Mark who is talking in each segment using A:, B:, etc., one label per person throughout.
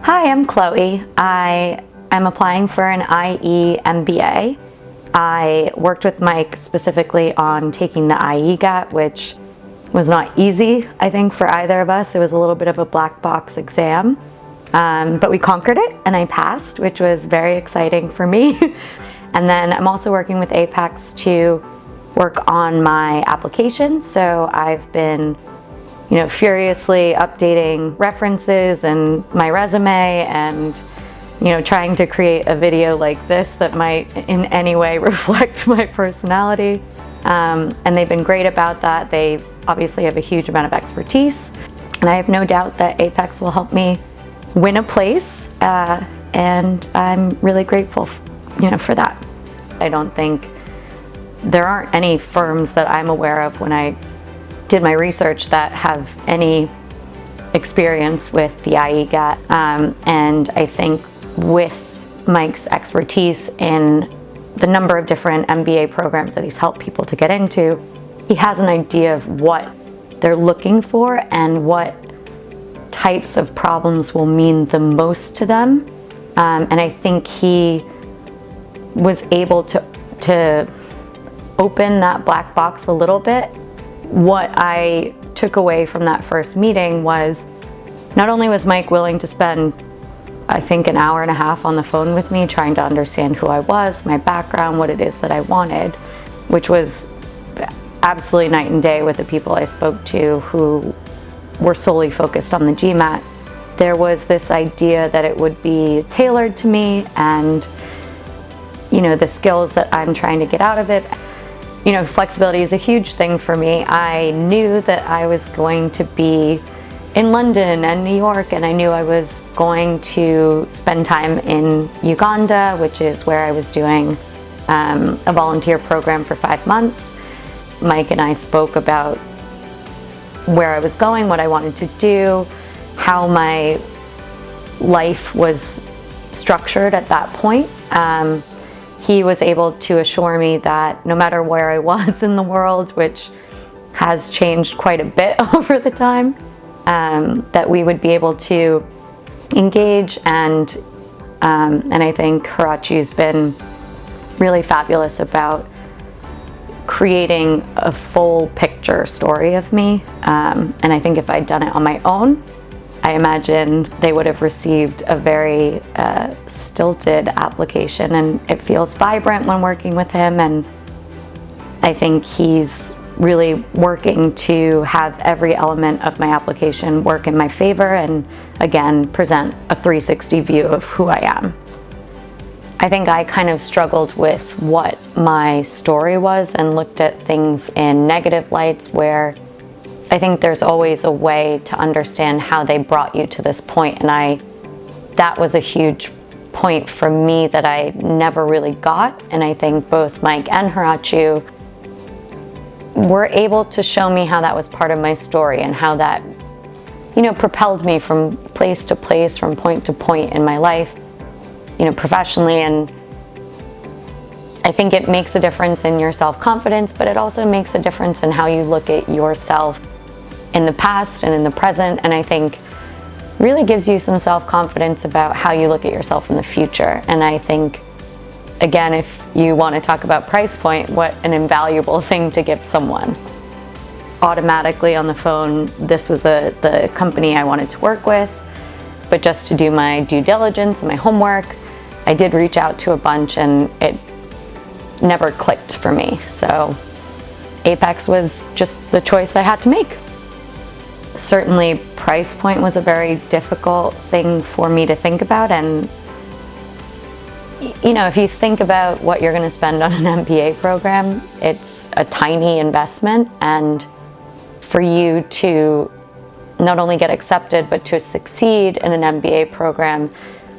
A: Hi, I'm Chloe. I am applying for an IE MBA. I worked with Mike specifically on taking the IEGAT, which was not easy, I think, for either of us. It was a little bit of a black box exam, but we conquered it and I passed, which was very exciting for me. And then I'm also working with Apex to work on my application. So I've been furiously updating references and my resume and, trying to create a video like this that might in any way reflect my personality. And they've been great about that. They obviously have a huge amount of expertise. And I have no doubt that Apex will help me win a place. And I'm really grateful, for that. I don't think there aren't any firms that I'm aware of when I did my research that have any experience with the IEGAT, and I think with Mike's expertise in the number of different MBA programs that he's helped people to get into, he has an idea of what they're looking for and what types of problems will mean the most to them, and I think he was able to open that black box a little bit. What I took away from that first meeting was not only was Mike willing to spend, I think, an hour and a half on the phone with me trying to understand who I was, my background, what it is that I wanted, which was absolutely night and day with the people I spoke to who were solely focused on the GMAT. There was this idea that it would be tailored to me and, the skills that I'm trying to get out of it. Flexibility is a huge thing for me. I knew that I was going to be in London and New York, and I knew I was going to spend time in Uganda, which is where I was doing a volunteer program for 5 months. Mike and I spoke about where I was going, what I wanted to do, how my life was structured at that point. He was able to assure me that no matter where I was in the world, which has changed quite a bit over the time, that we would be able to engage, and I think Hirachi's been really fabulous about creating a full picture story of me, and I think if I'd done it on my own, I imagine they would have received a very stilted application, and it feels vibrant when working with him, and I think he's really working to have every element of my application work in my favor and, again, present a 360 view of who I am. I think I kind of struggled with what my story was and looked at things in negative lights, where I think there's always a way to understand how they brought you to this point, and that was a huge point for me that I never really got, and I think both Mike and Hirachi were able to show me how that was part of my story and how that, propelled me from place to place, from point to point in my life, professionally, and I think it makes a difference in your self-confidence, but it also makes a difference in how you look at yourself in the past and in the present, and I think really gives you some self-confidence about how you look at yourself in the future. And I think, again, if you want to talk about price point, what an invaluable thing to give someone. Automatically on the phone, this was the company I wanted to work with, but just to do my due diligence and my homework, I did reach out to a bunch and it never clicked for me. So Apex was just the choice I had to make. Certainly price point was a very difficult thing for me to think about, and if you think about what you're going to spend on an MBA program, it's a tiny investment, and for you to not only get accepted but to succeed in an MBA program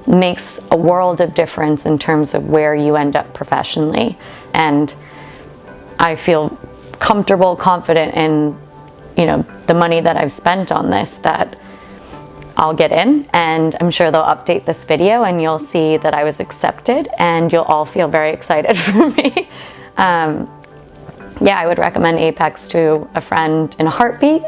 A: makes a world of difference in terms of where you end up professionally. And I feel comfortable, confident in the money that I've spent on this, that I'll get in, and I'm sure they'll update this video and you'll see that I was accepted, and you'll all feel very excited for me. Yeah, I would recommend Apex to a friend in a heartbeat.